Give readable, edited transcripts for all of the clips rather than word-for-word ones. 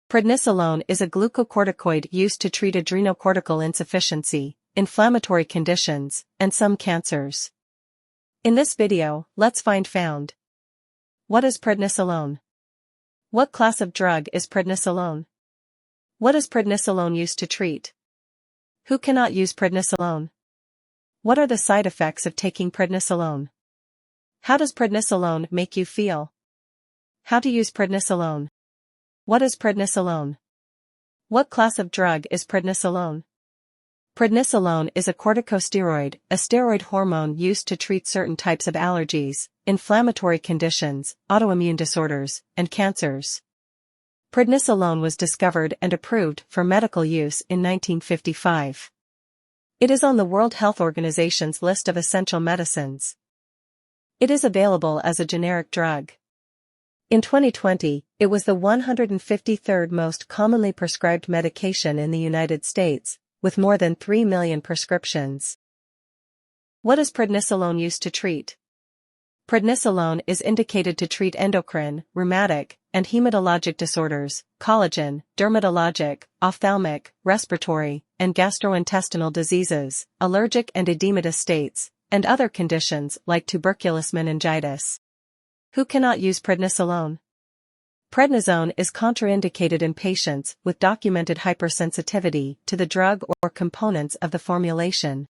Prednisolone is a glucocorticoid used to treat adrenocortical insufficiency, inflammatory conditions, and some cancers. In this video, let's find. What is prednisolone? What class of drug is prednisolone? What is prednisolone used to treat? Who cannot use prednisolone? What are the side effects of taking prednisolone? How does prednisolone make you feel? How to use prednisolone? What is prednisolone? What class of drug is prednisolone? Prednisolone is a corticosteroid, a steroid hormone used to treat certain types of allergies, inflammatory conditions, autoimmune disorders, and cancers. Prednisolone was discovered and approved for medical use in 1955. It is on the World Health Organization's list of essential medicines. It is available as a generic drug. In 2020, it was the 153rd most commonly prescribed medication in the United States, with more than 3 million prescriptions. What is prednisolone used to treat? Prednisolone is indicated to treat endocrine, rheumatic, and hematologic disorders, collagen, dermatologic, ophthalmic, respiratory, and gastrointestinal diseases, allergic and edematous states, and other conditions like tuberculous meningitis. Who cannot use prednisolone? Prednisone is contraindicated in patients with documented hypersensitivity to the drug or components of the formulation.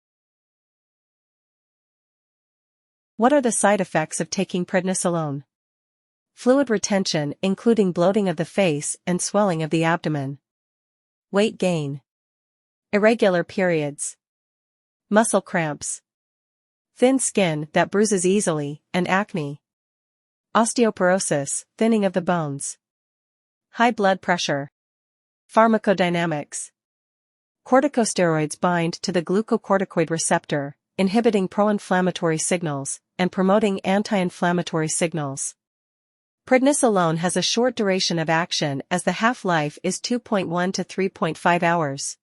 What are the side effects of taking prednisolone? Fluid retention, including bloating of the face and swelling of the abdomen. Weight gain. Irregular periods. Muscle cramps. Thin skin that bruises easily, and acne. Osteoporosis, thinning of the bones. High blood pressure. Pharmacodynamics. Corticosteroids bind to the glucocorticoid receptor, inhibiting pro-inflammatory signals, and promoting anti-inflammatory signals. Prednisolone has a short duration of action as the half-life is 2.1 to 3.5 hours.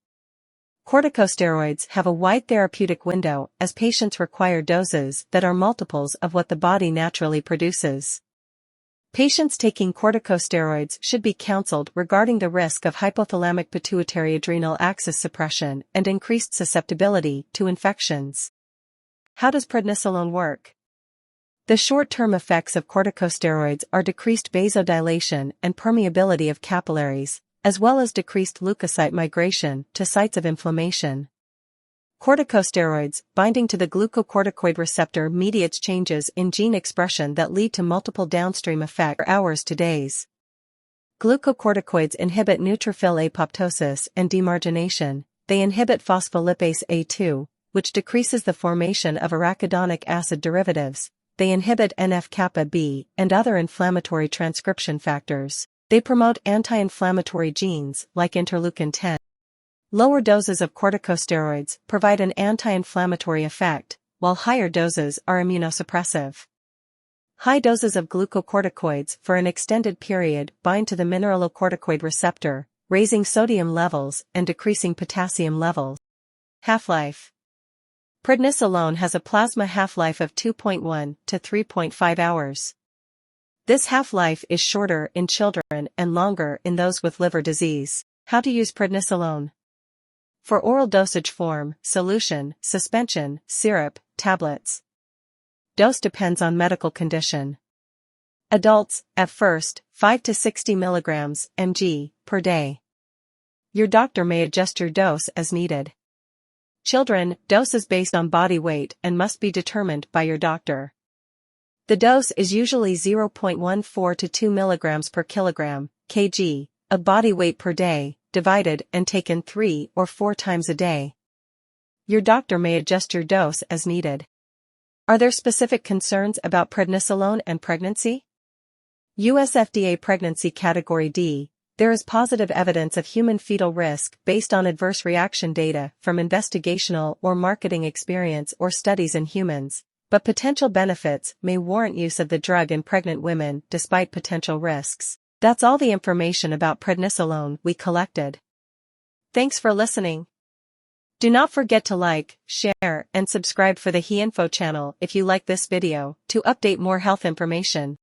Corticosteroids have a wide therapeutic window as patients require doses that are multiples of what the body naturally produces. Patients taking corticosteroids should be counseled regarding the risk of hypothalamic pituitary adrenal axis suppression and increased susceptibility to infections. How does prednisolone work? The short-term effects of corticosteroids are decreased vasodilation and permeability of capillaries, as well as decreased leukocyte migration to sites of inflammation. Corticosteroids, binding to the glucocorticoid receptor, mediates changes in gene expression that lead to multiple downstream effects for hours to days. Glucocorticoids inhibit neutrophil apoptosis and demargination. They inhibit phospholipase A2, which decreases the formation of arachidonic acid derivatives. They inhibit NF-kappa B and other inflammatory transcription factors. They promote anti-inflammatory genes like interleukin-10. Lower doses of corticosteroids provide an anti-inflammatory effect, while higher doses are immunosuppressive. High doses of glucocorticoids for an extended period bind to the mineralocorticoid receptor, raising sodium levels and decreasing potassium levels. Half-life. Prednisolone has a plasma half-life of 2.1 to 3.5 hours. This half-life is shorter in children and longer in those with liver disease. How to use prednisolone? For oral dosage form, solution, suspension, syrup, tablets. Dose depends on medical condition. Adults, at first, 5 to 60 mg mg per day. Your doctor may adjust your dose as needed. Children, dose is based on body weight and must be determined by your doctor. The dose is usually 0.14 to 2 mg per kilogram, kg, of body weight per day, divided and taken 3 or 4 times a day. Your doctor may adjust your dose as needed. Are there specific concerns about prednisolone and pregnancy? US FDA Pregnancy Category D. There is positive evidence of human fetal risk based on adverse reaction data from investigational or marketing experience or studies in humans, but potential benefits may warrant use of the drug in pregnant women despite potential risks. That's all the information about prednisolone we collected. Thanks for listening. Do not forget to like, share, and subscribe for the HeInfo channel if you like this video to update more health information.